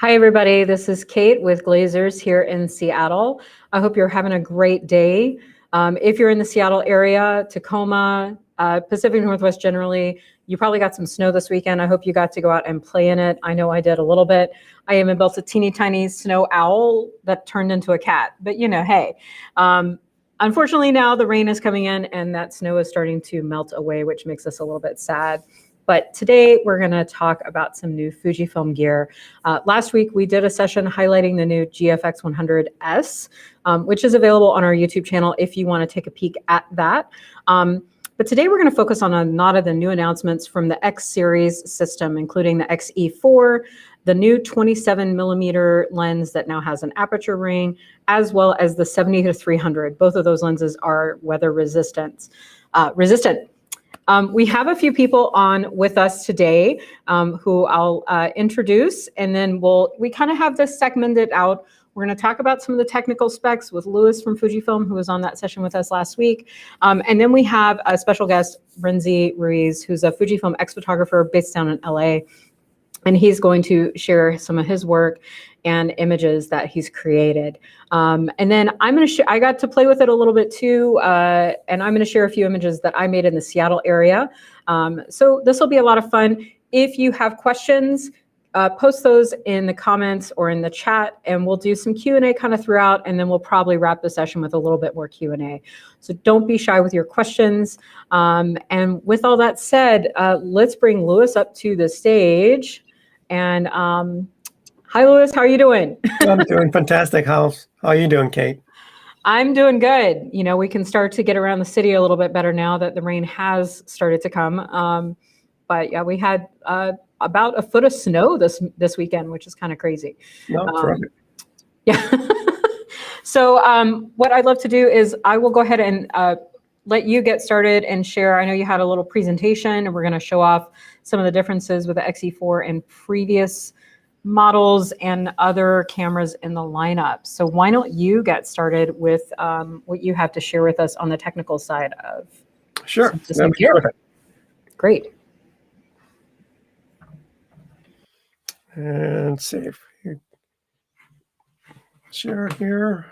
Hi, everybody. This is Kate with Glazers here in Seattle. I hope you're having a great day. If you're in the Seattle area, Tacoma, Pacific Northwest generally, you probably got some snow this weekend. I hope you got to go out and play in it. I know I did a little bit. I even built a teeny tiny snow owl that turned into a cat. But hey, unfortunately now the rain is coming in and that snow is starting to melt away, which makes us a little bit sad. But today we're going to talk about some new Fujifilm gear. Last week we did a session highlighting the new GFX 100S, which is available on our YouTube channel if you want to take a peek at that. But today we're going to focus on a lot of the new announcements from the X series system, including the X-E4, the new 27mm lens that now has an aperture ring, as well as the 70-300. Both of those lenses are weather resistant. We have a few people on with us today who I'll introduce, and then we kind of have this segmented out. We're going to talk about some of the technical specs with Luis from Fujifilm, who was on that session with us last week. And then we have a special guest, Rinzi Ruiz, who's a Fujifilm ex-photographer based down in LA. And he's going to share some of his work and images that he's created. And then I'm going to I got to play with it a little bit too, and I'm going to share a few images that I made in the Seattle area. So this will be a lot of fun. If you have questions, post those in the comments or in the chat, and we'll do some Q&A kind of throughout, and then we'll probably wrap the session with a little bit more Q&A. So don't be shy with your questions. And with all that said, let's bring Luis up to the stage. And hi, Luis, how are you doing? I'm doing fantastic. How are you doing, Kate? I'm doing good. We can start to get around the city a little bit better now that the rain has started to come. But yeah, we had about a foot of snow this weekend, which is kind of crazy. No, yeah. So what I'd love to do is I will go ahead and let you get started and share. I know you had a little presentation, and we're going to show off some of the differences with the X-E4 and previous models and other cameras in the lineup. So why don't you get started with what you have to share with us on the technical side of Sure. Gear. Great. And let's see if you share here.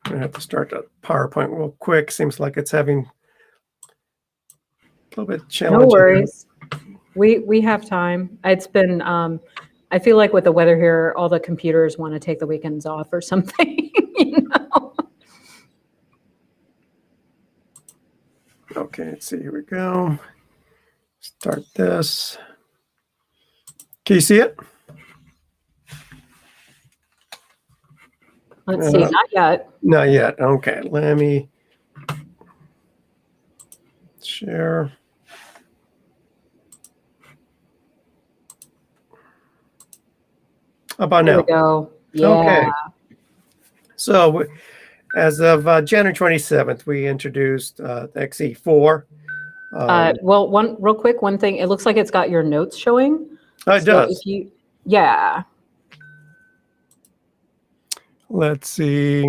I'm going to have to start the PowerPoint real quick. Seems like it's having a little bit challenging. No worries. We have time. It's been, I feel like with the weather here, all the computers want to take the weekends off or something, Okay, let's see. Here we go. Start this. Can you see it? Let's see, not yet. Not yet. Okay, let me share. How about now? There we go. Yeah. Okay. So as of January 27th, we introduced the X-E4. Well, real quick, one thing. It looks like it's got your notes showing. Oh, it does. Yeah. Let's see.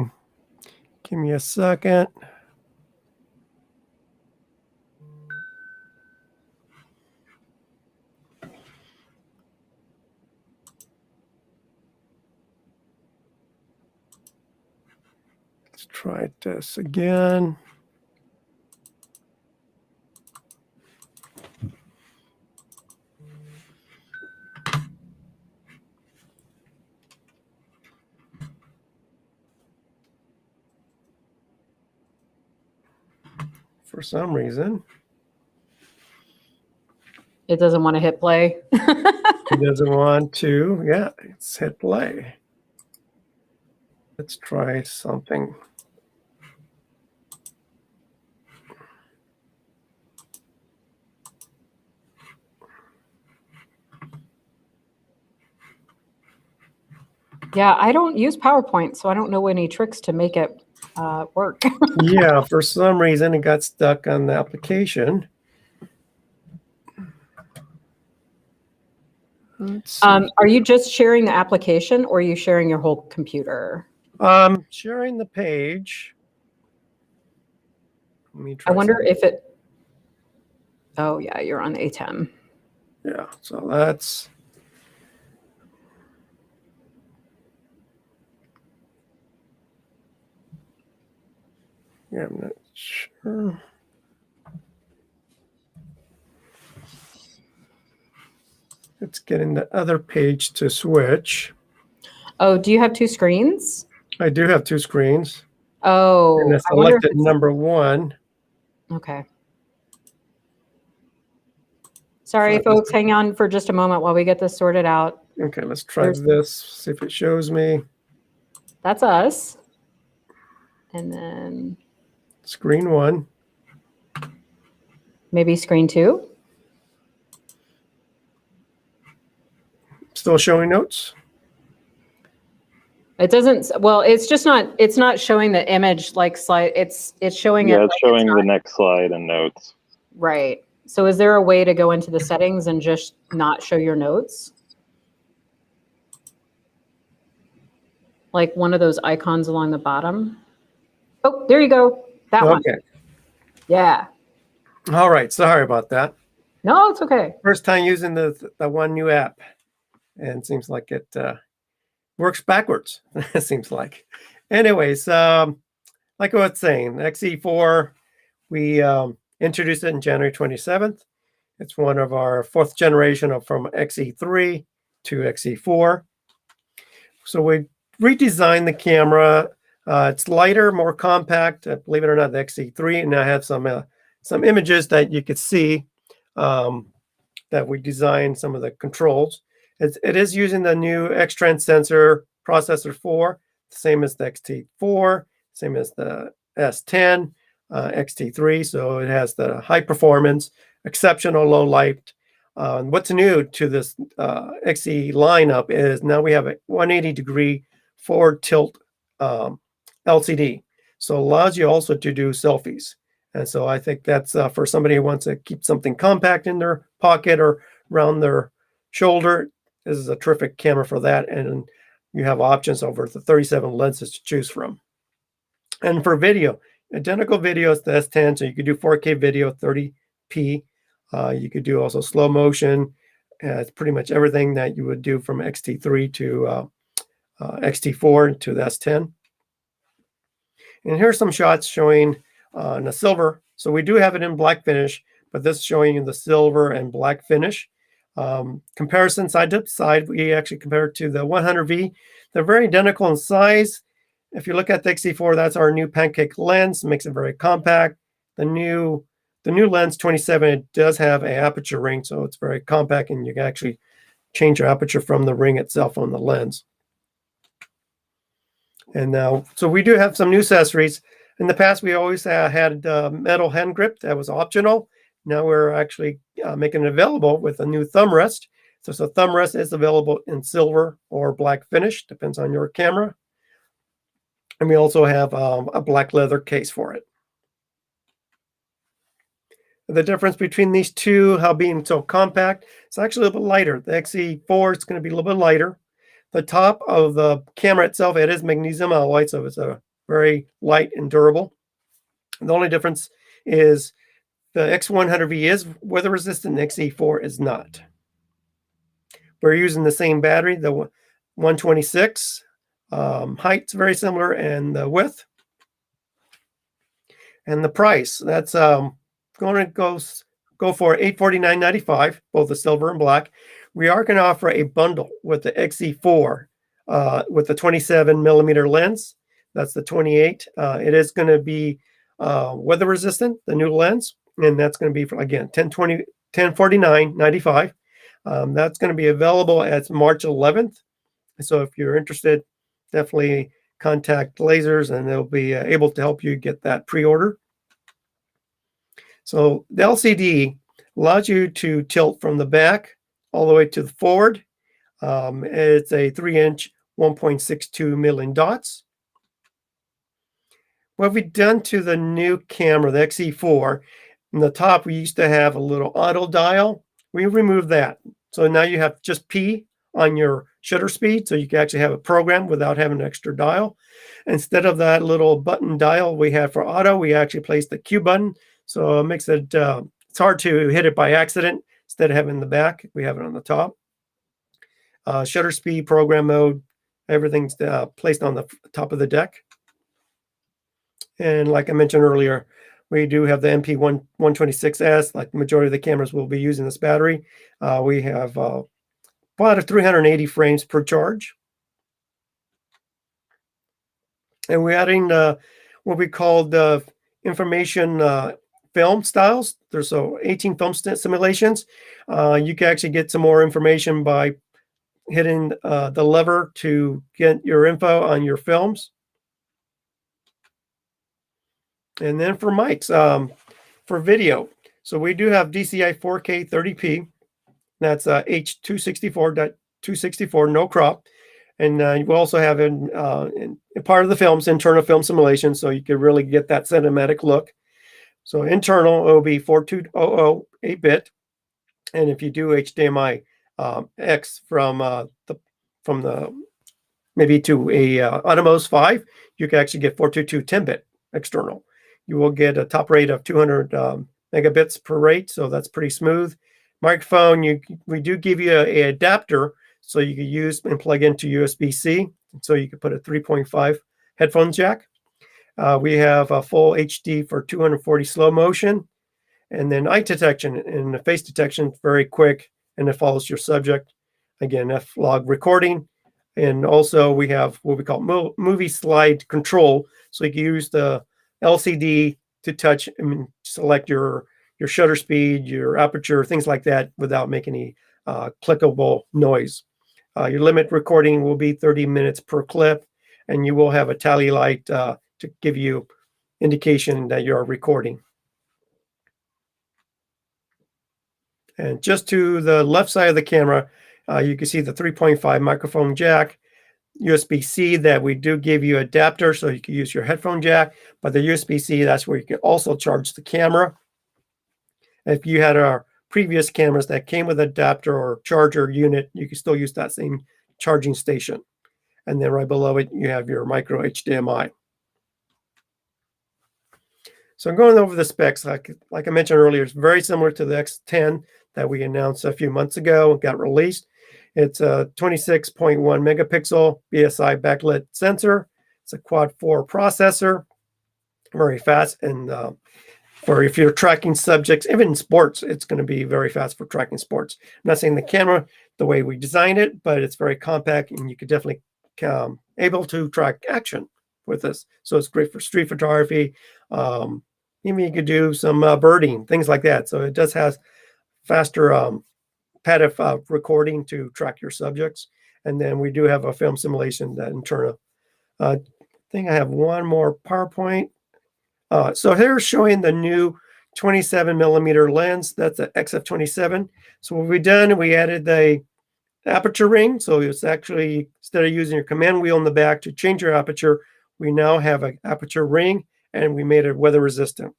Give me a second. Let's try this again. For some reason, it doesn't want to hit play. It doesn't want to. Yeah, it's hit play. Let's try something. Yeah, I don't use PowerPoint, so I don't know any tricks to make it work. Yeah, for some reason it got stuck on the application. Let's see. Are you just sharing the application or are you sharing your whole computer? Sharing the page. Let me I try wonder something. if it, oh yeah, you're on A10. Yeah, so that's, yeah, I'm not sure. It's getting the other page to switch. Oh, do you have two screens? I do have two screens. Oh, And I I wonder if selected it's, number one. okay. Sorry, folks, hang on for just a moment while we get this sorted out. Okay, let's try this, see if it shows me. That's us. And then Screen one. maybe screen two. Still showing notes? It doesn't, well, it's not showing the image like slide. It's showing it. Yeah, it's like showing it's the next slide and notes. right. So is there a way to go into the settings and just not show your notes? Like one of those icons along the bottom? Oh, there you go. That one. Okay. Yeah. All right, sorry about that. No, it's okay. First time using the one new app, and it seems like it works backwards. It seems like. Anyways, like I was saying, X-E4, we introduced it in January 27th. It's one of our fourth generation from X-E3 to X-E4. So we redesigned the camera. It's lighter, more compact. Believe it or not, the X-E3, and I have some images that you could see that we designed some of the controls. It is using the new X-Trend sensor processor 4, same as the X-T4, same as the S10, X-T3. So it has the high performance, exceptional low light. What's new to this X-E lineup is now we have a 180-degree forward tilt LCD. So it allows you also to do selfies. And so I think that's for somebody who wants to keep something compact in their pocket or around their shoulder. This is a terrific camera for that. And you have options over the 37 lenses to choose from. And for video, identical video as the S10. So you could do 4K video, 30p. You could do also slow motion. It's pretty much everything that you would do from X-T3 to X-T4 to the S10. And here's some shots showing in a silver. So we do have it in black finish, but this is showing you the silver and black finish. Comparison side to side, we actually compare it to the 100V. They're very identical in size. If you look at the X-E4, that's our new pancake lens, makes it very compact. The new lens 27, it does have an aperture ring, so it's very compact, and you can actually change your aperture from the ring itself on the lens. And now, so we do have some new accessories. In the past, we always had metal hand grip that was optional. Now we're actually making it available with a new thumb rest. So thumb rest is available in silver or black finish, depends on your camera. And we also have a black leather case for it. The difference between these two, how being so compact, it's actually a little bit lighter. The X-E4 is going to be a little bit lighter. The top of the camera itself, it is magnesium alloy, so it's a very light and durable. The only difference is the X100V is weather resistant, the X-E4 is not. We're using the same battery, the 126. Height's very similar, and the width. And the price, that's going to go for $849.95, both the silver and black. We are going to offer a bundle with the X-E4 with the 27mm lens. That's the 28. It is going to be weather resistant, the new lens, and that's going to be for, again, $1049.95. That's going to be available as March 11th. So if you're interested, definitely contact Glazers, and they'll be able to help you get that pre-order. So the LCD allows you to tilt from the back all the way to the forward. It's a 3-inch, 1.62 million dots. What we've done to the new camera, the X-E4, in the top, we used to have a little auto dial. We removed that. So now you have just P on your shutter speed, so you can actually have a program without having an extra dial. Instead of that little button dial we have for auto, we actually placed the Q button, so it makes it it's hard to hit it by accident. Instead of having it in the back, we have it on the top. Shutter speed, program mode, everything's placed on the top of the deck. And like I mentioned earlier, we do have the MP126S. Like the majority of the cameras will be using this battery. We have about 380 frames per charge. And we're adding what we call the information film styles. There's 18 film simulations. You can actually get some more information by hitting the lever to get your info on your films. And then for mics, for video. So we do have DCI 4K 30p. That's H.264.264, no crop. And you also have in part of the films, internal film simulation, so you can really get that cinematic look. So internal, it will be 4200 8-bit. And if you do HDMI X from the maybe to a Atomos 5, you can actually get 422 10-bit external. You will get a top rate of 200 megabits per rate, so that's pretty smooth. Microphone, we do give you a adapter, so you can use and plug into USB-C, so you can put a 3.5 headphone jack. We have a full HD for 240 slow motion, and then eye detection and the face detection, very quick, and it follows your subject. Again, F-log recording, and also we have what we call movie slide control, so you can use the LCD to touch and select your shutter speed, your aperture, things like that without making any clickable noise. Your limit recording will be 30 minutes per clip, and you will have a tally light to give you indication that you're recording. And just to the left side of the camera, you can see the 3.5 microphone jack, USB-C that we do give you adapter, so you can use your headphone jack, but the USB-C, that's where you can also charge the camera. If you had our previous cameras that came with adapter or charger unit, you can still use that same charging station. And then right below it, you have your micro HDMI. So I'm going over the specs. Like I mentioned earlier, it's very similar to the X10 that we announced a few months ago and got released. It's a 26.1 megapixel BSI backlit sensor. It's a quad 4 processor, very fast, and for if you're tracking subjects, even in sports, it's going to be very fast for tracking sports. I'm not saying the camera the way we designed it, but it's very compact, and you could definitely able to track action with this. So it's great for street photography. Even you could do some birding, things like that. So it does have faster passive recording to track your subjects. And then we do have a film simulation that internal. I think I have one more PowerPoint. So here's showing the new 27 millimeter lens. That's an XF27. So what we've done, we added the aperture ring. So it's actually, instead of using your command wheel in the back to change your aperture, we now have an aperture ring, and we made it weather resistant.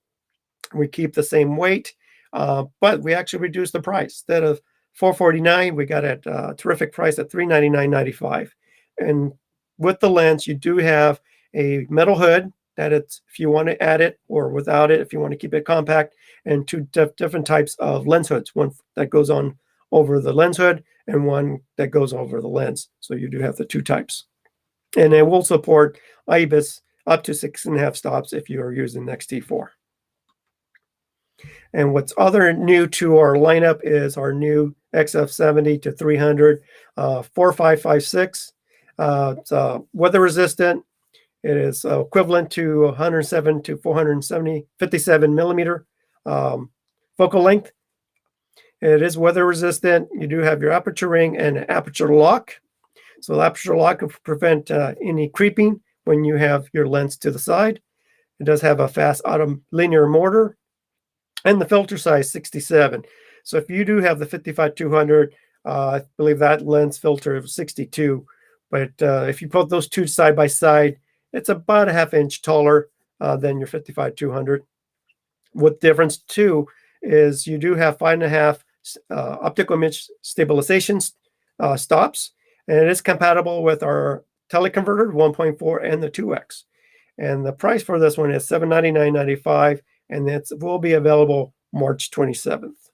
We keep the same weight, but we actually reduced the price. Instead of $449, we got it a terrific price at $399.95. And with the lens, you do have a metal hood that it's, if you want to add it or without it, if you want to keep it compact, and two different types of lens hoods, one that goes on over the lens hood and one that goes over the lens. So you do have the two types. And it will support IBIS up to 6.5 stops if you are using X-E4. And what's other new to our lineup is our new XF70 to 300 4556. It's weather resistant. It is equivalent to 107 to 57 millimeter focal length. It is weather resistant. You do have your aperture ring and an aperture lock. So the aperture lock will prevent any creeping when you have your lens to the side. It does have a fast auto linear motor, and the filter size 67. So if you do have the 55-200, I believe that lens filter is 62. But if you put those two side by side, it's about a ½ inch taller than your 55-200. What difference too is you do have 5.5 optical image stabilization stops, and it is compatible with our teleconverter 1.4 and the 2X. And the price for this one is $799.95, and it will be available March 27th.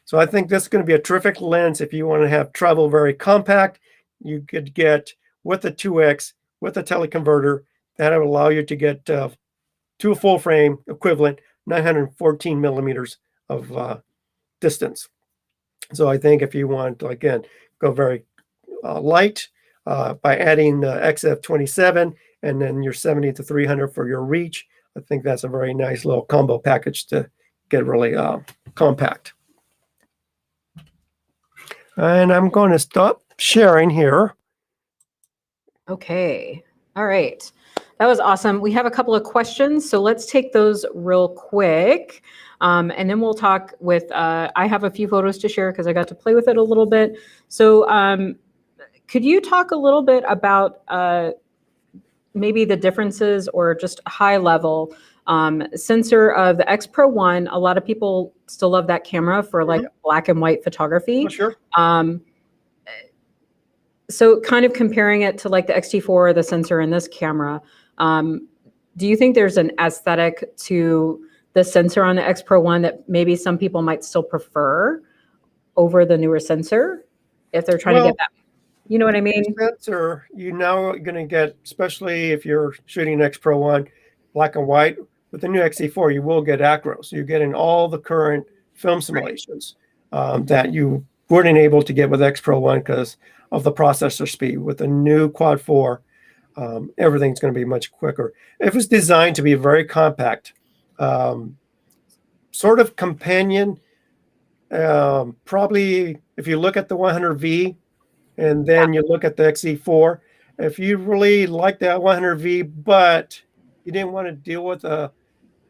So I think this is going to be a terrific lens if you want to have travel very compact. You could get with the 2X, with the teleconverter, that will allow you to get to a full frame equivalent 914 millimeters of distance. So I think if you want to, again, go very light by adding the XF27 and then your 70 to 300 for your reach, I think that's a very nice little combo package to get really compact. And I'm going to stop sharing here. Okay. All right. That was awesome. We have a couple of questions, so let's take those real quick. And then we'll talk with, I have a few photos to share because I got to play with it a little bit. So could you talk a little bit about maybe the differences or just high level sensor of the X Pro 1? A lot of people still love that camera for like black and white photography. Oh, sure. So kind of comparing it to like the X-E4, the sensor in this camera, do you think there's an aesthetic to the sensor on the X Pro 1 that maybe some people might still prefer over the newer sensor if they're trying to get that? You know what I mean? Sensor, you now are going to get, especially if you're shooting X Pro 1 black and white, with the new X-E4, you will get acro. So you're getting all the current film simulations that you weren't able to get with X Pro 1 because of the processor speed. With the new Quad 4, everything's going to be much quicker. It was designed to be very compact, sort of companion. Probably if you look at the 100V and then you look at the X-E4, if you really like that 100V, but you didn't want to deal with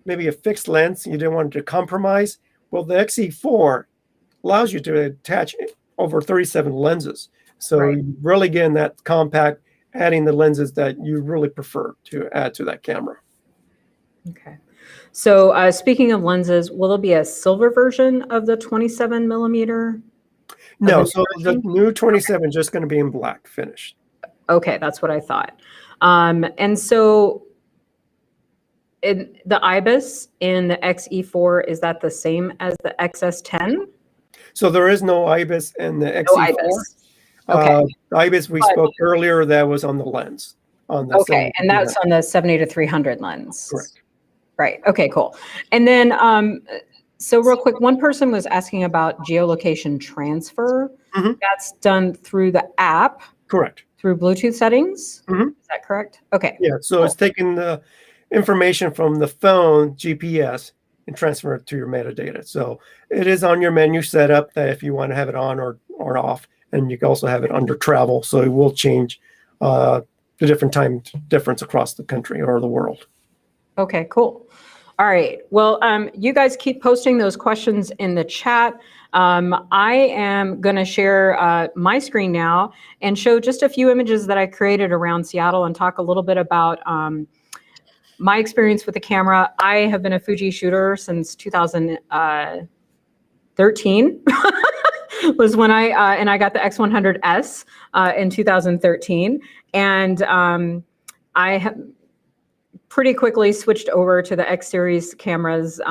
maybe a fixed lens, you didn't want to compromise, well, the X-E4 allows you to attach over 37 lenses. So you really getting that compact, adding the lenses that you really prefer to add to that camera. Okay. So speaking of lenses, will there be a silver version of the 27 millimeter? No, so the new 27 is just going to be in black finish. Okay, that's what I thought. And so the IBIS in the X-E4, is that the same as the XS10? So there is no IBIS in the X-E4. No IBIS. Okay. The IBIS we spoke earlier, that was on the lens. Okay, and that's on the 70 to 300 lens. Correct. Right. Okay, cool. And then, so real quick, one person was asking about geolocation transfer. That's done through the app. Correct. Through Bluetooth settings. Is that correct? Okay. Yeah. So it's taking the information from the phone GPS and transfer it to your metadata. So it is on your menu setup that if you want to have it on or off, and you can also have it under travel. So it will change the different time difference across the country or the world. Okay, cool. All right. Well, you guys keep posting those questions in the chat. I am going to share my screen now and show just a few images that I created around Seattle and talk a little bit about my experience with the camera. I have been a Fuji shooter since 2013 was when I got the X100S in 2013. And I have pretty quickly switched over to the X series cameras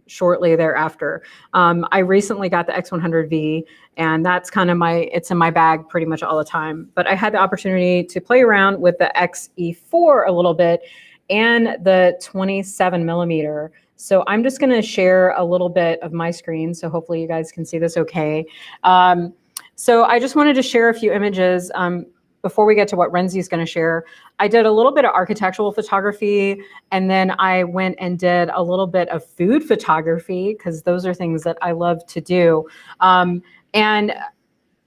shortly thereafter. I recently got the X100V, and that's kind of it's in my bag pretty much all the time. But I had the opportunity to play around with the X-E4 a little bit and the 27 millimeter. So I'm just going to share a little bit of my screen. So hopefully you guys can see this okay. So I just wanted to share a few images. Before we get to what Rinzi is going to share, I did a little bit of architectural photography, and then I went and did a little bit of food photography because those are things that I love to do. And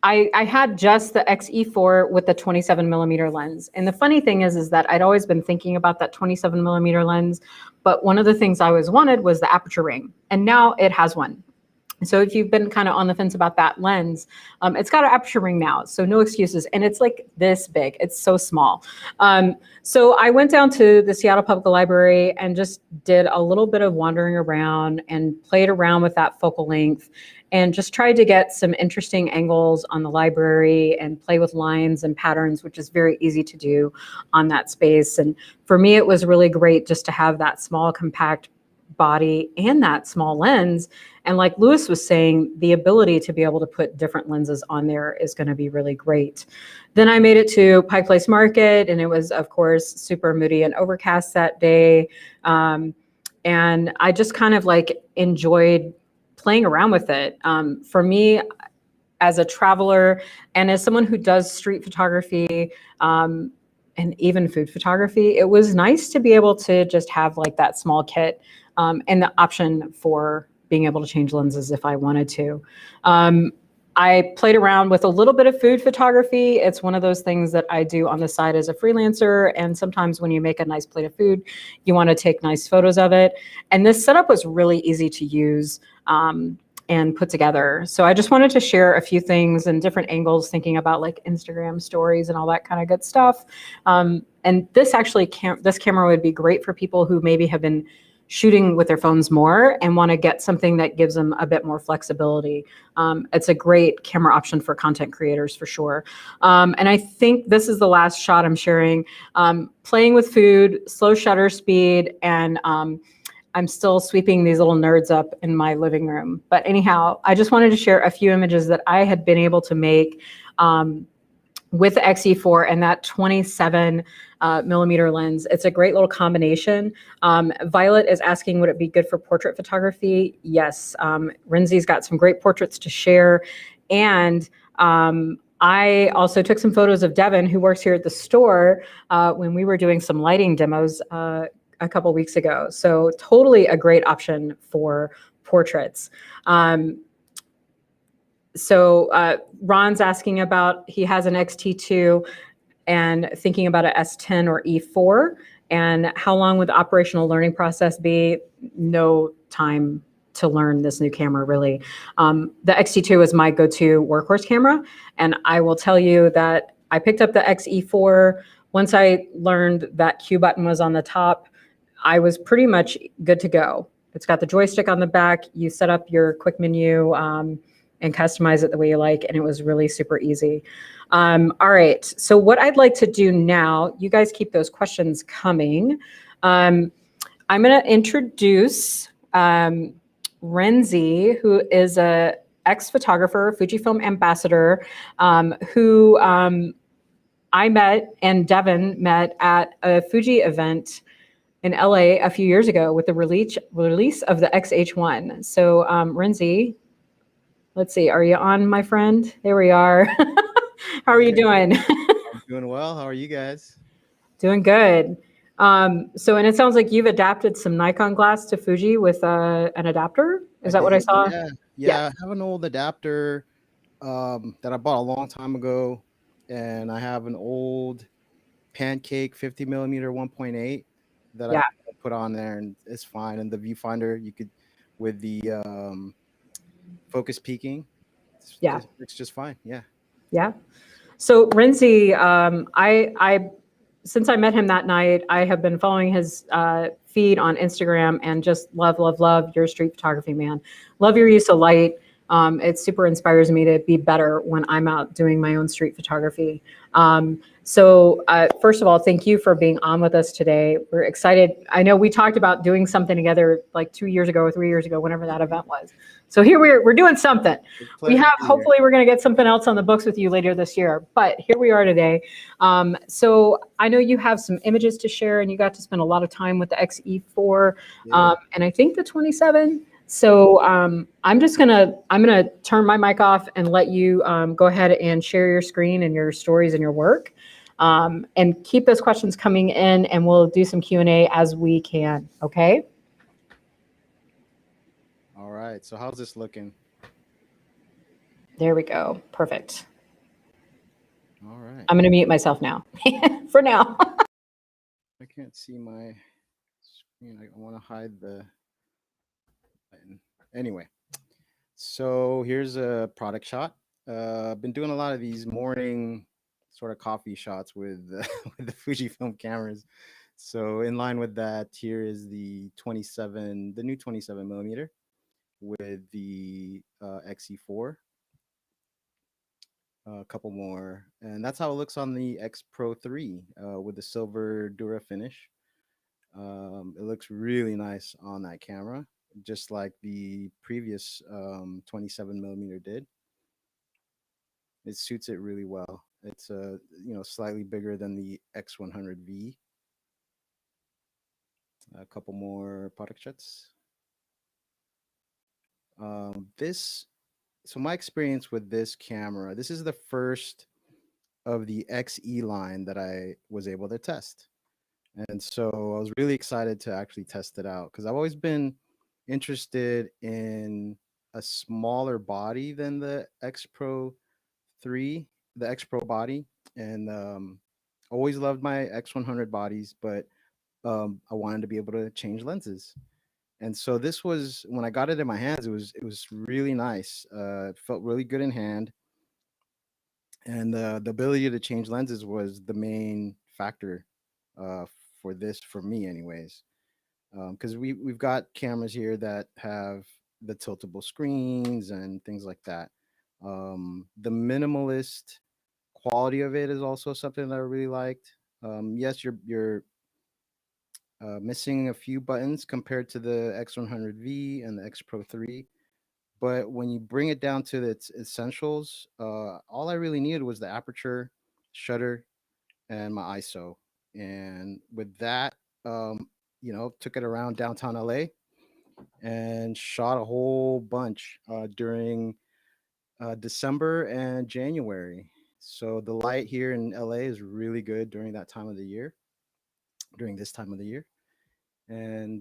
I had just the X-E4 with the 27 millimeter lens. And the funny thing is that I'd always been thinking about that 27 millimeter lens, but one of the things I always wanted was the aperture ring, and now it has one. So if you've been kind of on the fence about that lens, it's got an aperture ring now, so no excuses. And it's like this big, it's so small. So I went down to the Seattle Public Library and just did a little bit of wandering around and played around with that focal length and just tried to get some interesting angles on the library and play with lines and patterns, which is very easy to do on that space. And for me, it was really great just to have that small, compact body and that small lens. And like Luis was saying, the ability to be able to put different lenses on there is going to be really great. Then I made it to Pike Place Market, and it was, of course, super moody and overcast that day. And I just kind of like enjoyed playing around with it. For me, as a traveler and as someone who does street photography, and even food photography, it was nice to be able to just have like that small kit and the option for being able to change lenses if I wanted to. I played around with a little bit of food photography. It's one of those things that I do on the side as a freelancer. And sometimes when you make a nice plate of food, you want to take nice photos of it. And this setup was really easy to use and put together. So I just wanted to share a few things and different angles, thinking about like Instagram stories and all that kind of good stuff. And this actually, this camera would be great for people who maybe have been shooting with their phones more and want to get something that gives them a bit more flexibility. It's a great camera option for content creators for sure. And I think this is the last shot I'm sharing. Playing with food, slow shutter speed, and I'm still sweeping these little nerds up in my living room. But anyhow, I just wanted to share a few images that I had been able to make with the X-E4 and that 27 millimeter lens. It's a great little combination. Violet is asking, would it be good for portrait photography? Yes, Rinzi's got some great portraits to share. And I also took some photos of Devin, who works here at the store, when we were doing some lighting demos a couple weeks ago. So totally a great option for portraits. So Ron's asking about, he has an X-T2 and thinking about a S10 or E4, and how long would the operational learning process be? No time to learn this new camera, really. The X-T2 is my go-to workhorse camera, and I will tell you that I picked up the X-E4. Once I learned that Q button was on the top, I was pretty much good to go. It's got the joystick on the back. You set up your quick menu and customize it the way you like, and it was really super easy. All right, so what I'd like to do now, you guys keep those questions coming. I'm gonna introduce Rinzi, who is a ex-photographer, Fujifilm ambassador, who I met and Devin met at a Fuji event in LA a few years ago with the release of the XH1. So Rinzi, let's see, are you on, my friend? There we are. How are you doing? I'm doing well. How are you guys? Doing good. So, and it sounds like you've adapted some Nikon glass to Fuji with an adapter. Is that what I saw? Yeah. I have an old adapter that I bought a long time ago, and I have an old Pancake 50 millimeter 1.8 that I put on there, and it's fine. And the viewfinder, you could, with the focus peaking, it's just fine. Yeah. So Rinzi, I since I met him that night, I have been following his feed on Instagram and just love your street photography, man. Love your use of light. It super inspires me to be better when I'm out doing my own street photography. So first of all, thank you for being on with us today. We're excited. I know we talked about doing something together like 2 years ago or 3 years ago, whenever that event was. So here we're doing something. We have, hopefully we're going to get something else on the books with you later this year, but here we are today. So I know you have some images to share, and you got to spend a lot of time with the X-E4 and I think the 27. So I'm gonna turn my mic off and let you go ahead and share your screen and your stories and your work, and keep those questions coming in, and we'll do some Q&A as we can. Okay. All right. So how's this looking? There we go. Perfect. All right. I'm gonna mute myself now for now. I can't see my screen. I want to hide the button. Anyway, So here's a product shot. I've been doing a lot of these morning sort of coffee shots with with the Fujifilm cameras. So in line with that, here is the new 27 millimeter with the X-E4. A couple more, and that's how it looks on the X Pro 3 with the silver Dura finish. It looks really nice on that camera, just like the previous 27 millimeter did. It suits it really well. It's slightly bigger than the X100V. A couple more product shots. This so my experience with this camera, this is the first of the XE line that I was able to test. And so I was really excited to actually test it out because I've always been interested in a smaller body than the X Pro 3, the X Pro body. And always loved my X100 bodies, but I wanted to be able to change lenses. And so this was, when I got it in my hands, it was really nice. It felt really good in hand. And the ability to change lenses was the main factor uh, for me anyways, because we've got cameras here that have the tiltable screens and things like that. The minimalist quality of it is also something that I really liked. Yes, you're missing a few buttons compared to the X100V and the X Pro 3. But when you bring it down to its essentials, all I really needed was the aperture, shutter, and my ISO. And with that, took it around downtown LA and shot a whole bunch during December and January. So the light here in LA is really good during that time of the year, during this time of the year. And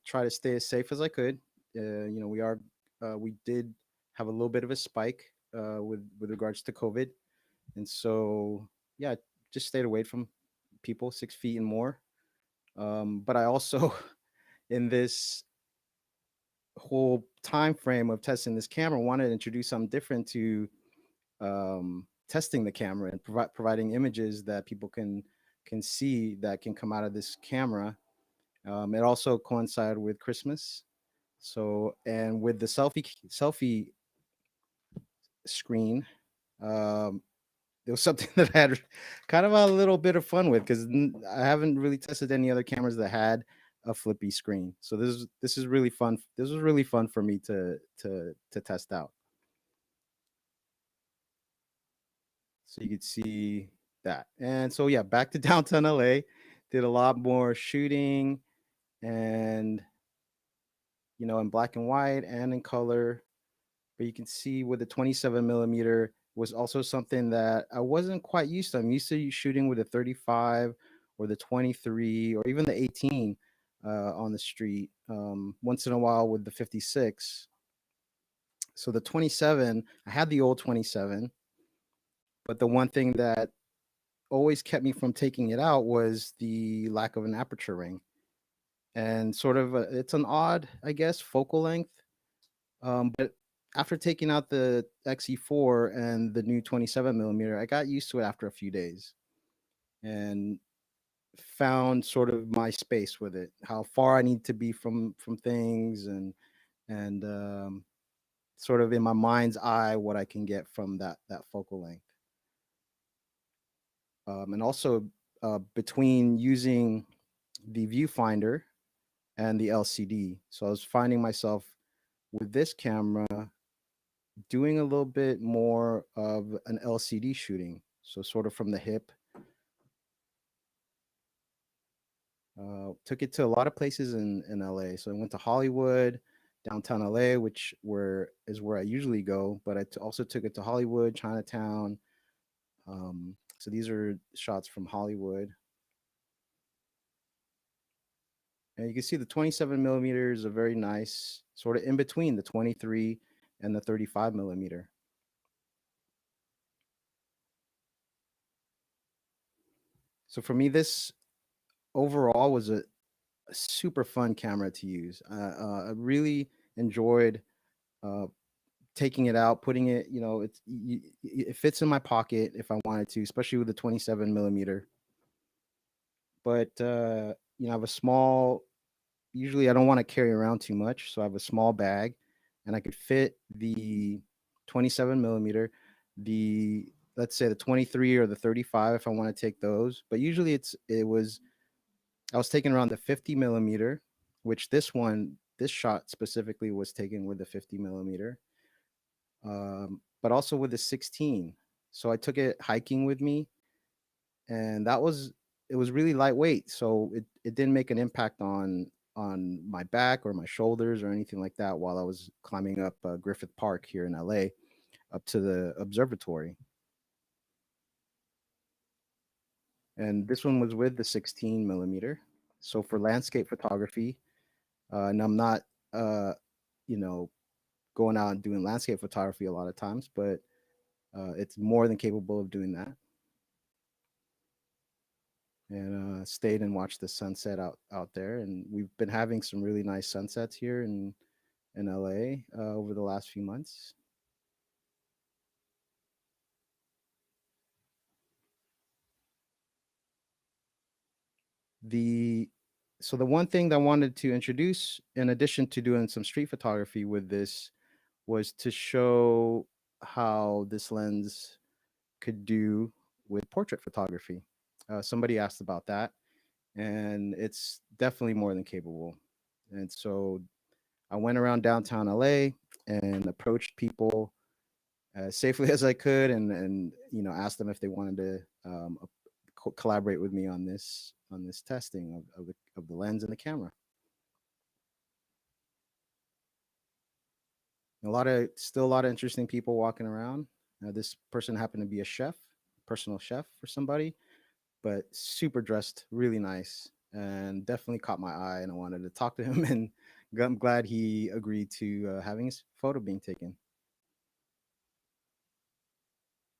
try to stay as safe as I could. We did have a little bit of a spike with regards to COVID, and so yeah, just stayed away from people 6 feet and more. But I also, in this whole time frame of testing this camera, wanted to introduce something different to testing the camera and providing images that people can see that can come out of this camera. It also coincided with Christmas. So, and with the selfie screen, it was something that I had kind of a little bit of fun with because I haven't really tested any other cameras that had a flippy screen. So this is really fun. This was really fun for me to test out. So you could see that. And so yeah, back to downtown LA, did a lot more shooting and in black and white and in color. But you can see with the 27 millimeter was also something that I wasn't quite used to. I'm used to shooting with a 35 or the 23 or even the 18 on the street. Once in a while with the 56. So the 27, I had the old 27, but the one thing that always kept me from taking it out was the lack of an aperture ring. And sort of it's an odd, I guess, focal length. But after taking out the X-E4 and the new 27 millimeter, I got used to it after a few days and found sort of my space with it, how far I need to be from things and sort of in my mind's eye what I can get from that focal length. And also between using the viewfinder and the LCD. So I was finding myself with this camera doing a little bit more of an LCD shooting. So sort of from the hip. Took it to a lot of places in LA. So I went to Hollywood, downtown LA, which is where I usually go. But I also took it to Hollywood, Chinatown. So these are shots from Hollywood. And you can see the 27 millimeter is a very nice sort of in between the 23 and the 35 millimeter. So for me, this overall was a super fun camera to use. I really enjoyed taking it out, putting it, it fits in my pocket if I wanted to, especially with the 27 millimeter. But, I have a small, usually I don't want to carry around too much. So I have a small bag and I could fit the 27 millimeter, let's say the 23 or the 35 if I want to take those. But usually I was taking around the 50 millimeter, which this shot specifically was taken with the 50 millimeter, but also with the 16. So I took it hiking with me, and it was really lightweight. So it didn't make an impact on my back or my shoulders or anything like that while I was climbing up Griffith Park here in LA up to the observatory. And this one was with the 16 millimeter. So for landscape photography, and I'm not, going out and doing landscape photography a lot of times, but it's more than capable of doing that. And stayed and watched the sunset out there. And we've been having some really nice sunsets here in LA over the last few months. So the one thing that I wanted to introduce, in addition to doing some street photography with this, was to show how this lens could do with portrait photography. Somebody asked about that, and it's definitely more than capable. And so I went around downtown LA and approached people as safely as I could, and asked them if they wanted to collaborate with me on this testing of the lens and the camera. Still a lot of interesting people walking around. This person happened to be a chef, personal chef for somebody, but super dressed, really nice, and definitely caught my eye, and I wanted to talk to him, and I'm glad he agreed to having his photo being taken.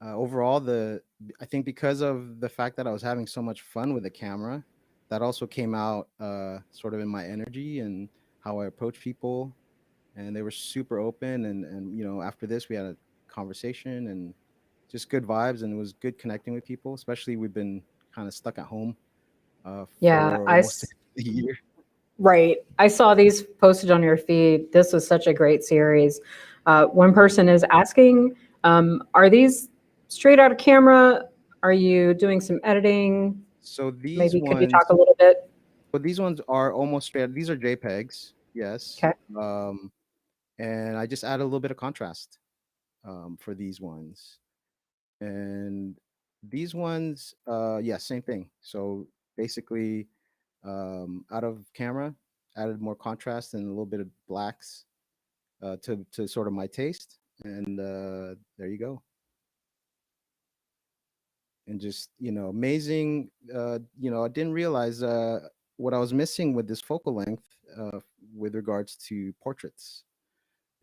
Overall, I think because of the fact that I was having so much fun with the camera, that also came out sort of in my energy and how I approach people, and they were super open. And after this, we had a conversation and just good vibes, and it was good connecting with people. Especially we've been kind of stuck at home for almost a year. Right. I saw these posted on your feed. This was such a great series. One person is asking, are these straight out of camera? Are you doing some editing? So maybe could you talk a little bit? But these ones are almost straight. These are JPEGs. Yes. Okay. And I just add a little bit of contrast for these ones. And these ones, same thing. So basically, out of camera, added more contrast and a little bit of blacks to sort of my taste. And there you go. And just, amazing. I didn't realize what I was missing with this focal length with regards to portraits.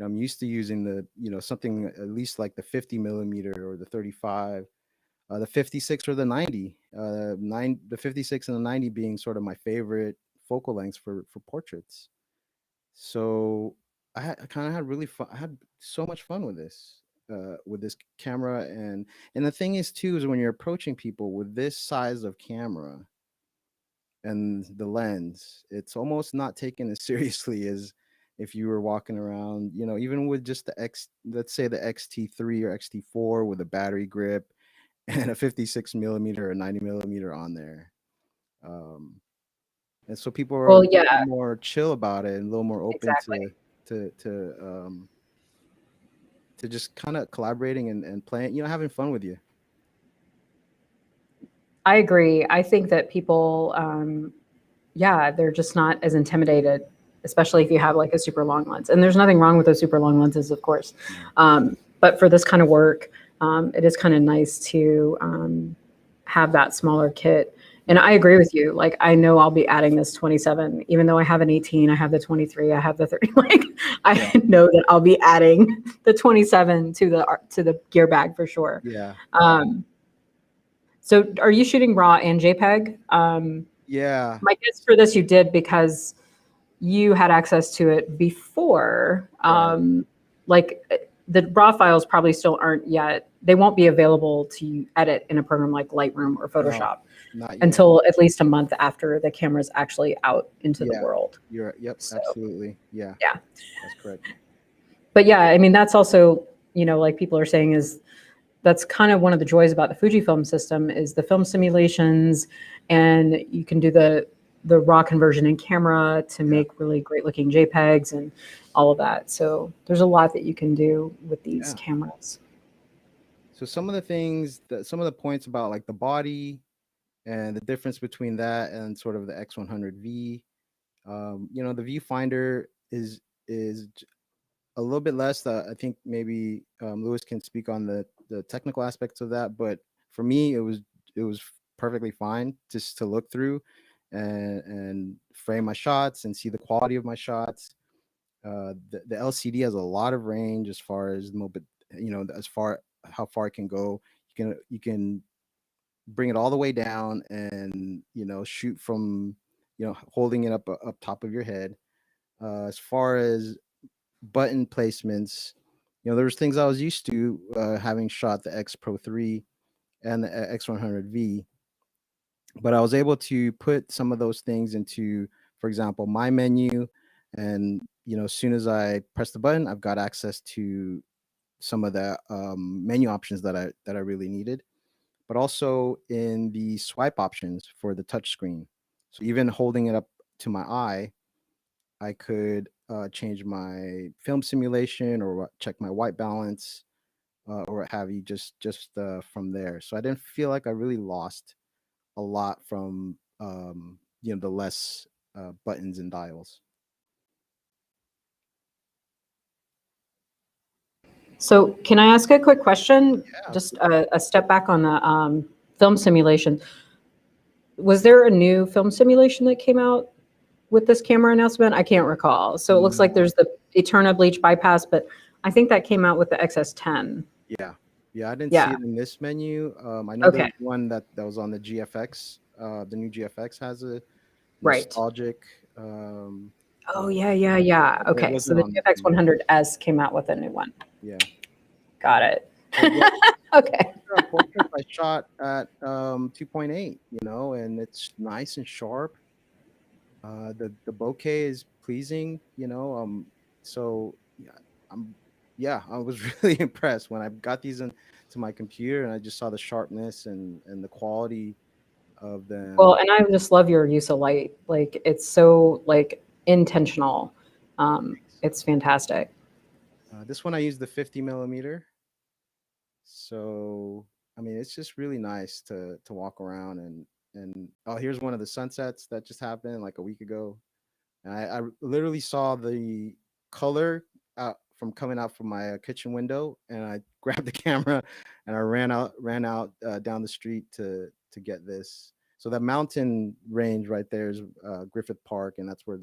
I'm used to using something at least like the 50 millimeter or the 35, the 56 or the 90, the 56 and the 90 being sort of my favorite focal lengths for portraits. So I kind of had really fun. I had so much fun with this camera. And the thing is too, is when you're approaching people with this size of camera and the lens, it's almost not taken as seriously as if you were walking around, even with just let's say the X-T3 or X-T4 with a battery grip and a 56 millimeter or 90 millimeter on there. And so people are a little more chill about it and a little more open to just kind of collaborating and playing, having fun with you. I agree. I think that people, they're just not as intimidated, especially if you have like a super long lens. And there's nothing wrong with those super long lenses, of course. But for this kind of work, it is kind of nice to have that smaller kit. And I agree with you. Like, I know I'll be adding this 27, even though I have an 18, I have the 23, I have the 30. Like, I know that I'll be adding the 27 to the gear bag for sure. Yeah. So are you shooting RAW and JPEG? Yeah. My guess for this you did because you had access to it before. Right. the raw files probably still aren't yet, they won't be available to edit in a program like Lightroom or Photoshop not yet. until at least a month after the camera's actually out into the world. Yep, So, absolutely. Yeah, that's correct. But yeah, I mean, that's also, like people are saying, is that's kind of one of the joys about the Fujifilm system is the film simulations, and you can do the raw conversion in camera to make really great looking JPEGs and all of that. So there's a lot that you can do with these cameras. So some of the things some of the points about like the body and the difference between that and sort of the X100V, the viewfinder is a little bit less. I think maybe Luis can speak on the technical aspects of that, but for me, it was perfectly fine just to look through and frame my shots and see the quality of my shots. The LCD has a lot of range as far as as far how far it can go. You can bring it all the way down and shoot from holding it up top of your head. As far as button placements, there was things I was used to having shot the X Pro 3 and the X100V, but I was able to put some of those things into, for example, my menu, and as soon as I press the button, I've got access to some of the menu options that I really needed, but also in the swipe options for the touch screen. So even holding it up to my eye, I could change my film simulation or check my white balance or what have you, just from there. So I didn't feel like I really lost a lot from the less buttons and dials. So can I ask a quick question? Just a step back on the film simulation. Was there a new film simulation that came out with this camera announcement? I can't recall. So it looks like there's the Eterna bleach bypass, but I think that came out with the XS10. Yeah, I didn't see it in this menu. I know there's one that was on the GFX. The new GFX has a nostalgic. Oh yeah. Okay, so the GFX 100S came out with a new one. Yeah. Got it. Okay. I shot at 2.8, and it's nice and sharp. The bokeh is pleasing, so I was really impressed when I got these into my computer and I just saw the sharpness and the quality of them. Well, and I just love your use of light. Like it's so intentional. It's fantastic. This one I used the 50 millimeter. So I mean, it's just really nice to walk around and oh, here's one of the sunsets that just happened like a week ago. And I literally saw the color from coming out from my kitchen window, and I grabbed the camera and I ran out down the street to get this. So that mountain range right there is Griffith Park, and that's where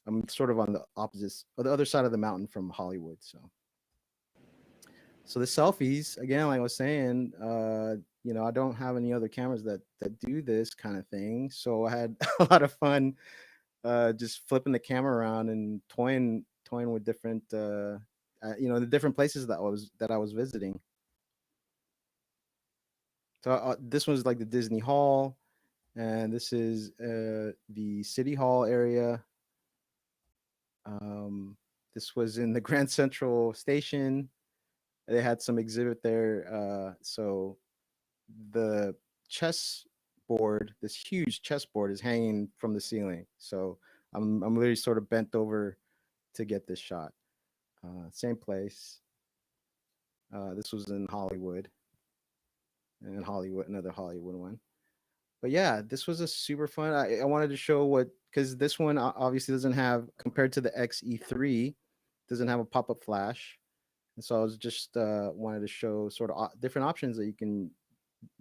I'm sort of on the other side of the mountain from Hollywood. So the selfies, again, like I was saying, I don't have any other cameras that do this kind of thing. So I had a lot of fun just flipping the camera around and toying with different, the different places that I was visiting. So this one's like the Disney Hall, and this is the City Hall area. This was in the Grand Central Station. They had some exhibit there. So the chessboard, this huge chessboard, is hanging from the ceiling. So I'm literally sort of bent over to get this shot. Same place. This was in Hollywood, and another Hollywood one. But yeah, this was a super fun. I wanted to show because this one obviously doesn't have, compared to the X-E3, doesn't have a pop-up flash. And so I was just wanted to show sort of different options that you can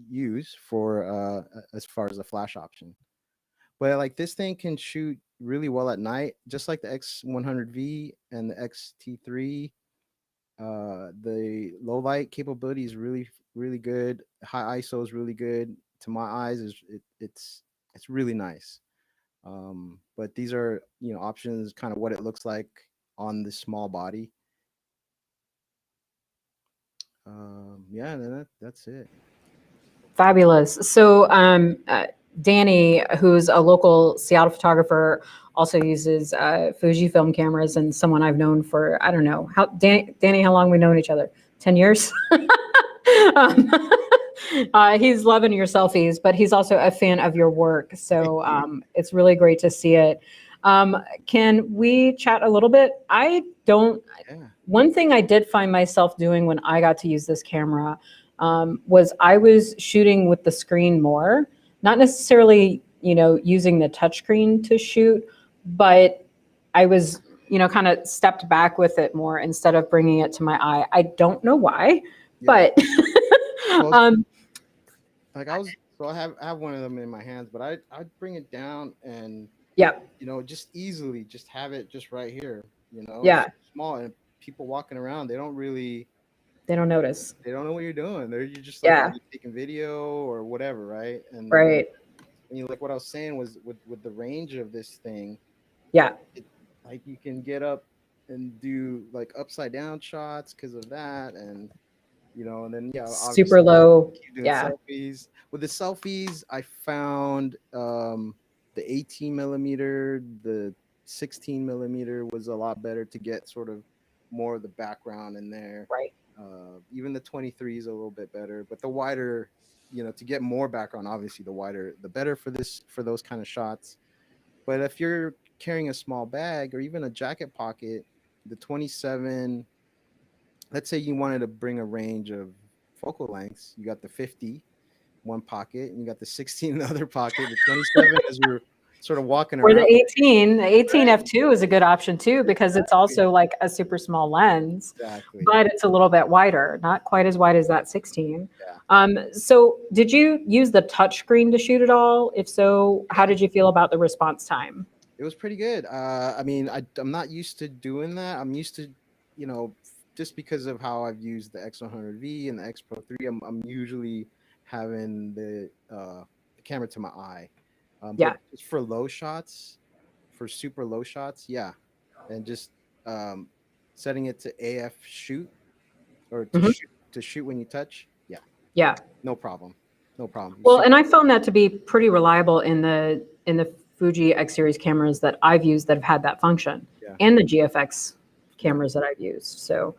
use for as far as the flash option. But like this thing can shoot really well at night, just like the X100V and the X-T3. The low light capability is really, really good. High ISO is really good. To my eyes, it's really nice. But these are options, kind of what it looks like on the small body. Yeah, and then that's it. Fabulous. So, Danny, who's a local Seattle photographer, also uses Fujifilm cameras, and someone I've known for, I don't know, Danny, how long we known each other? 10 years? um, he's loving your selfies, but he's also a fan of your work. So it's really great to see it. Can we chat a little bit? Yeah. One thing I did find myself doing when I got to use this camera was I was shooting with the screen more, not necessarily, using the touchscreen to shoot, but I was, kind of stepped back with it more instead of bringing it to my eye. I don't know why, Yeah. but Well, like I have one of them in my hands, but I'd bring it down and yeah, just easily just have it just right here, yeah, small, and people walking around, they don't notice. know what you're doing. You're just like Yeah, either taking video or whatever, right? And right. like what I was saying was with the range of this thing, Yeah, like you can get up and do like upside down shots because of that, and and then super obviously low. keep doing Yeah, selfies. With the selfies, I found the 18 millimeter, the 16 millimeter was a lot better to get sort of more of the background in there. right. Even the 23 is a little bit better, but the wider, to get more background, obviously the wider, the better for those kind of shots. But if you're carrying a small bag or even a jacket pocket, the 27, let's say you wanted to bring a range of focal lengths, you got the 50 one pocket and you got the 16 in the other pocket. The 27 as you're sort of walking Or the around. 18, the 18 Right. f2 is a good option too, because it's Exactly. also like a super small lens, Exactly. but it's a little bit wider, not quite as wide as that 16. Yeah. So did you use the touch screen to shoot at all? If so, how did you feel about the response time? It was pretty good. I mean, I'm not used to doing that. I'm used to, just because of how I've used the X100V and the X Pro 3, I'm usually having the camera to my eye. Yeah. But just for low shots, for super low shots, yeah. And just setting it to AF shoot or Mhm. to shoot when you touch, yeah, Yeah. no problem. No problem. Well, and I found that to be pretty reliable in the Fuji X series cameras that I've used that have had that function, Yeah. and the GFX cameras that I've used. So,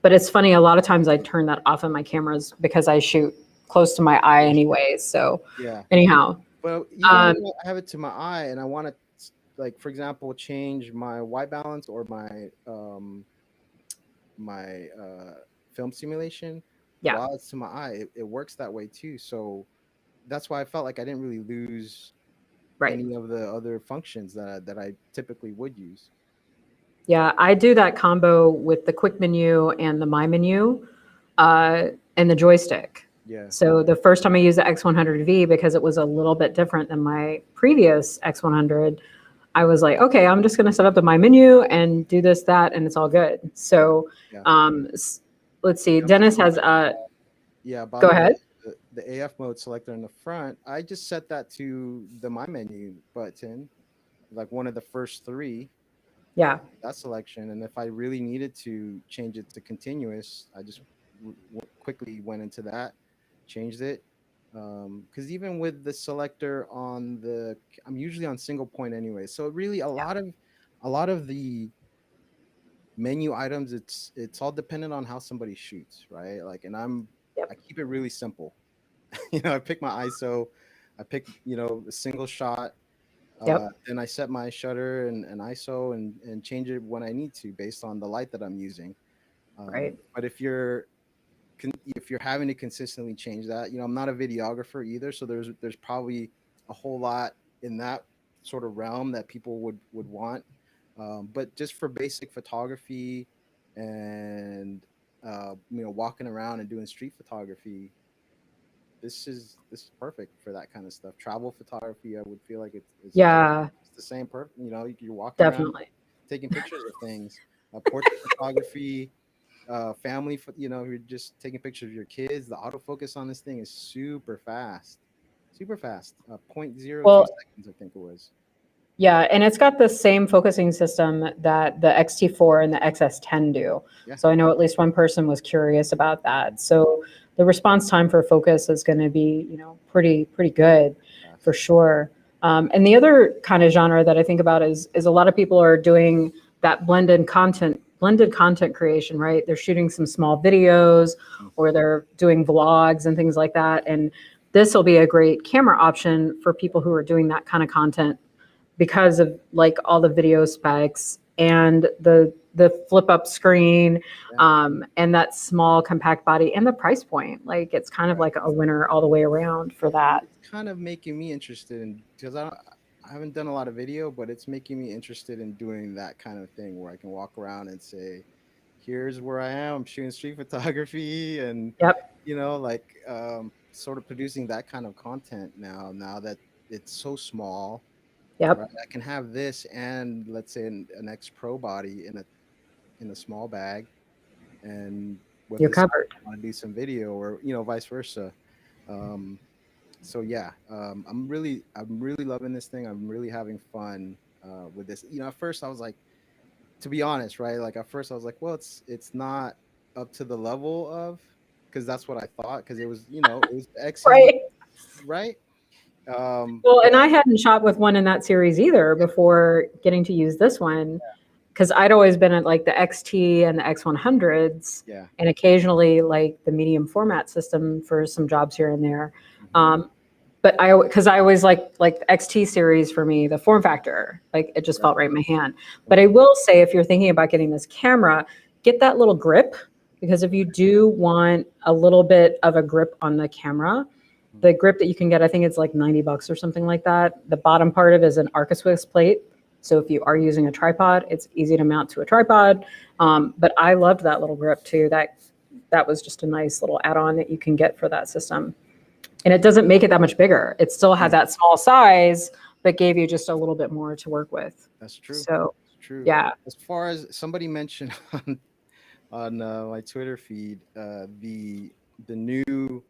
but it's funny, a lot of times I turn that off on my cameras because I shoot close to my eye anyways. So Yeah. anyhow, Well, even when I have it to my eye and I want to, like, for example, change my white balance or my film simulation yeah, while it's to my eye, it works that way too. So that's why I felt like I didn't really lose right. any of the other functions that I typically would use. Yeah, I do that combo with the quick menu and the my menu and the joystick. Yeah. So the first time I used the X100V, because it was a little bit different than my previous X100, I was like, okay, I'm just going to set up the my menu and do this, that, and it's all good. So Yeah. let's see. Yeah, Dennis has yeah, go about ahead. the AF mode selector in the front. I just set that to the my menu button, like one of the first three. Yeah. That selection, and if I really needed to change it to continuous, I just quickly went into that, changed it. Because even with the selector I'm usually on single point anyway, so really a lot of the menu items, it's all dependent on how somebody shoots, right? Like, and I keep it really simple. I pick my ISO, I pick a single shot. Yep. Then I set my shutter and ISO and change it when I need to based on the light that I'm using. Right. But if you're having to consistently change that, I'm not a videographer either, so there's probably a whole lot in that sort of realm that people would want. But just for basic photography and walking around and doing street photography, this is perfect for that kind of stuff. Travel photography, I would feel like it's Yeah, the same you're walking around definitely. taking pictures of things. Portrait photography, family, you're just taking pictures of your kids. The autofocus on this thing is super fast, 0.02 Well, seconds, I think it was. Yeah, and it's got the same focusing system that the X-T4 and the XS10 do. Yeah. So I know at least one person was curious about that. So the response time for focus is going to be, pretty good for sure. And the other kind of genre that I think about is a lot of people are doing that blended content creation, right? They're shooting some small videos or they're doing vlogs and things like that. And this will be a great camera option for people who are doing that kind of content because of like all the video specs and the flip up screen, and that small compact body and the price point. Like it's kind of like a winner all the way around for that. It's kind of making me interested in, because I haven't done a lot of video, but it's making me interested in doing that kind of thing where I can walk around and say, here's where I am, I'm shooting street photography, and Yep. Sort of producing that kind of content now that it's so small. Yep. Right? I can have this and let's say an X Pro body in a small bag, and with You're this, covered. I want to do some video, or vice versa. So yeah, I'm really loving this thing. I'm really having fun with this. At first I was like, to be honest, right? Like at first I was like, well, it's not up to the level of, because that's what I thought, because it was it was X, Right. right? Well, and I hadn't shot with one in that series either before getting to use this one, because I'd always been at like the XT and the X100s, and occasionally like the medium format system for some jobs here and there. But because I always like the XT series, for me, the form factor, like it just felt right in my hand. But I will say, if you're thinking about getting this camera, get that little grip, because if you do want a little bit of a grip on the camera, the grip that you can get, I think it's like $90 or something like that. The bottom part of it is an Arca-Swiss plate. So if you are using a tripod, it's easy to mount to a tripod. But I loved that little grip too. That was just a nice little add-on that you can get for that system. And it doesn't make it that much bigger. It still had that small size, but gave you just a little bit more to work with. That's true. So, that's true. Yeah. As far as somebody mentioned on my Twitter feed, the new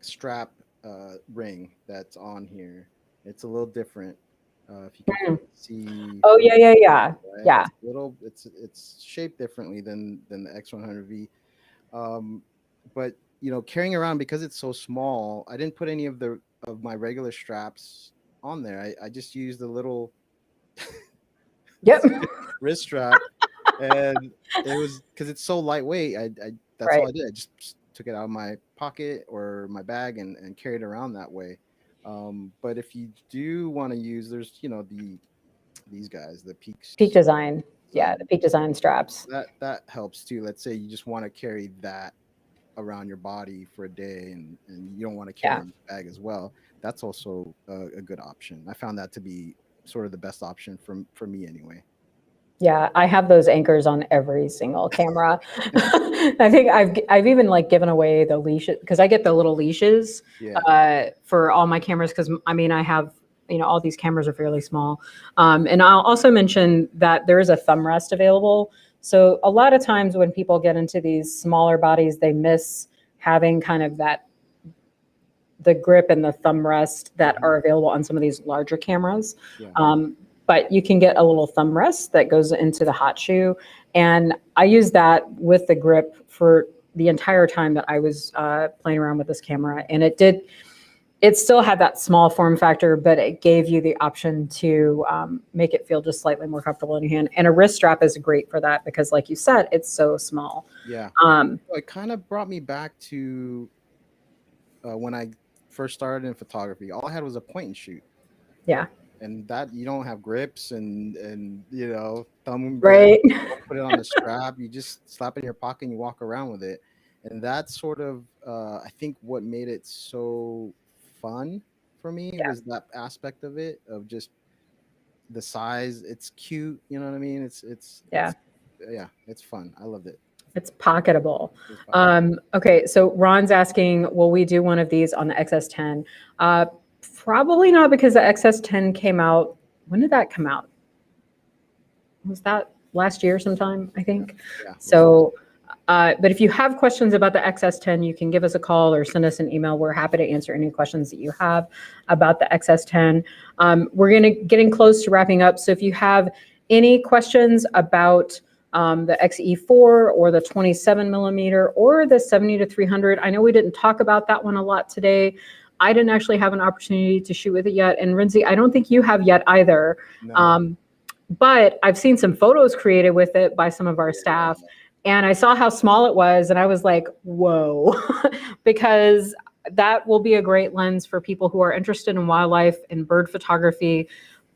strap ring that's on here, it's a little different. If you can see. Oh yeah. Right? Yeah. It's shaped differently than the X100V. But carrying around, because it's so small, I didn't put any of my regular straps on there. I just used the little wrist strap, and it was, because it's so lightweight. That's all I did. I just took it out of my pocket or my bag and carried it around that way. But if you do want to use, there's these guys, the Peak Design. Yeah, the Peak Design straps. That helps too. Let's say you just want to carry that around your body for a day, and you don't want to carry it in your bag as well. That's also a good option. I found that to be sort of the best option for me anyway. Yeah, I have those anchors on every single camera. I think I've even like given away the leashes, because I get the little leashes for all my cameras, because I have all these cameras are fairly small. And I'll also mention that there is a thumb rest available. So a lot of times when people get into these smaller bodies, they miss having kind of the grip and the thumb rest that are available on some of these larger cameras. But you can get a little thumb rest that goes into the hot shoe. And I used that with the grip for the entire time that I was playing around with this camera. And it still had that small form factor, but it gave you the option to make it feel just slightly more comfortable in your hand. And a wrist strap is great for that, because like you said, it's so small. Yeah. It kind of brought me back to when I first started in photography. All I had was a point and shoot. Yeah. And that, you don't have grips and thumb, right? Put it on a strap. You just slap it in your pocket and you walk around with it. And that's sort of I think what made it so fun for me was that aspect of it, of just the size. It's cute, you know what I mean? It's fun. I loved it. It's pocketable. Okay, so Ron's asking, will we do one of these on the XS10? Probably not, because the XS10 came out. When did that come out? Was that last year sometime, I think? Yeah. So But if you have questions about the XS10, you can give us a call or send us an email. We're happy to answer any questions that you have about the XS10. We're getting close to wrapping up. So if you have any questions about the X-E4 or the 27 millimeter or the 70-300, I know we didn't talk about that one a lot today. I didn't actually have an opportunity to shoot with it yet. And Rinzi, I don't think you have yet either. No. But I've seen some photos created with it by some of our staff. And I saw how small it was, and I was like, whoa, because that will be a great lens for people who are interested in wildlife and bird photography,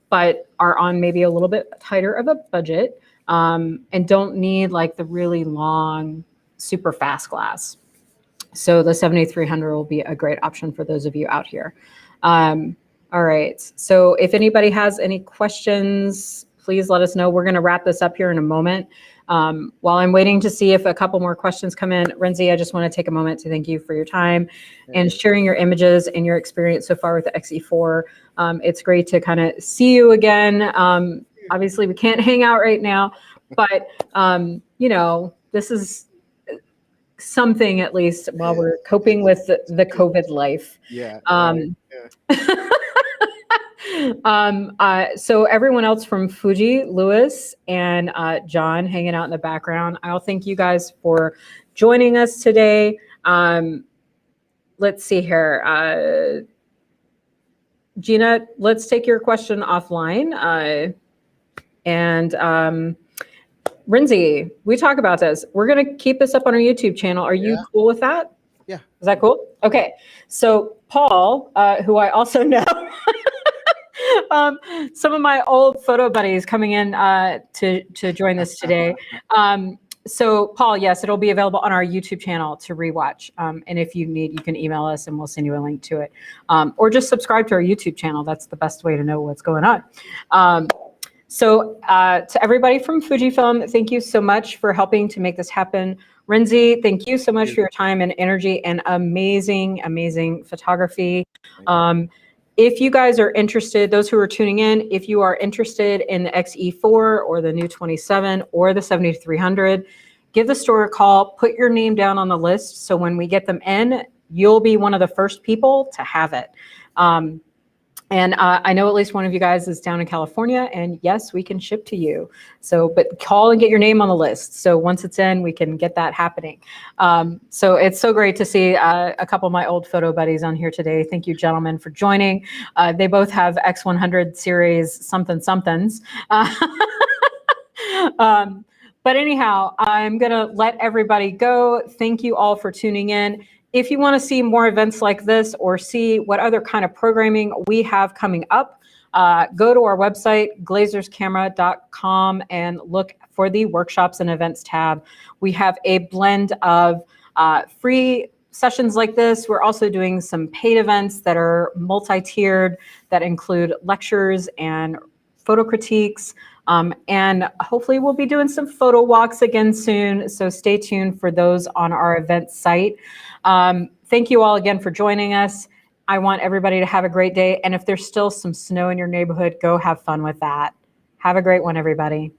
but are on maybe a little bit tighter of a budget, and don't need like the really long, super fast glass. So the 70-300 will be a great option for those of you out here. All right, so if anybody has any questions, please let us know. We're gonna wrap this up here in a moment. While I'm waiting to see if a couple more questions come in, Rinzi, I just want to take a moment to thank you for your time and sharing your images and your experience so far with the X-E4. It's great to kind of see you again. Obviously, we can't hang out right now, but you know, this is something at least while we're coping with the COVID life. Yeah. So everyone else from Fuji, Luis and John hanging out in the background, I'll thank you guys for joining us today. Let's see here. Gina, let's take your question offline. Rinzi, we talk about this. We're going to keep this up on our YouTube channel. Are you cool with that? Yeah. Is that cool? Okay. So Paul, who I also know, some of my old photo buddies coming in to join us today. So Paul, yes, it'll be available on our YouTube channel to rewatch. And if you need, you can email us and we'll send you a link to it. Or just subscribe to our YouTube channel. That's the best way to know what's going on. So to everybody from Fujifilm, thank you so much for helping to make this happen. Rinzi, thank you so much for your time and energy and amazing, amazing photography. If you guys are interested, those who are tuning in, if you are interested in the X-E4 or the new 27 or the 70-300, give the store a call, put your name down on the list. So when we get them in, you'll be one of the first people to have it. And I know at least one of you guys is down in California, and yes, we can ship to you. So, but call and get your name on the list. So once it's in, we can get that happening. So it's so great to see a couple of my old photo buddies on here today. Thank you, gentlemen, for joining. They both have X100 series somethings. But anyhow, I'm gonna let everybody go. Thank you all for tuning in. If you want to see more events like this or see what other kind of programming we have coming up, go to our website, glazerscamera.com, and look for the workshops and events tab. We have a blend of free sessions like this. We're also doing some paid events that are multi-tiered that include lectures and photo critiques. And hopefully we'll be doing some photo walks again soon. So stay tuned for those on our event site. Thank you all again for joining us. I want everybody to have a great day. And if there's still some snow in your neighborhood, go have fun with that. Have a great one, everybody.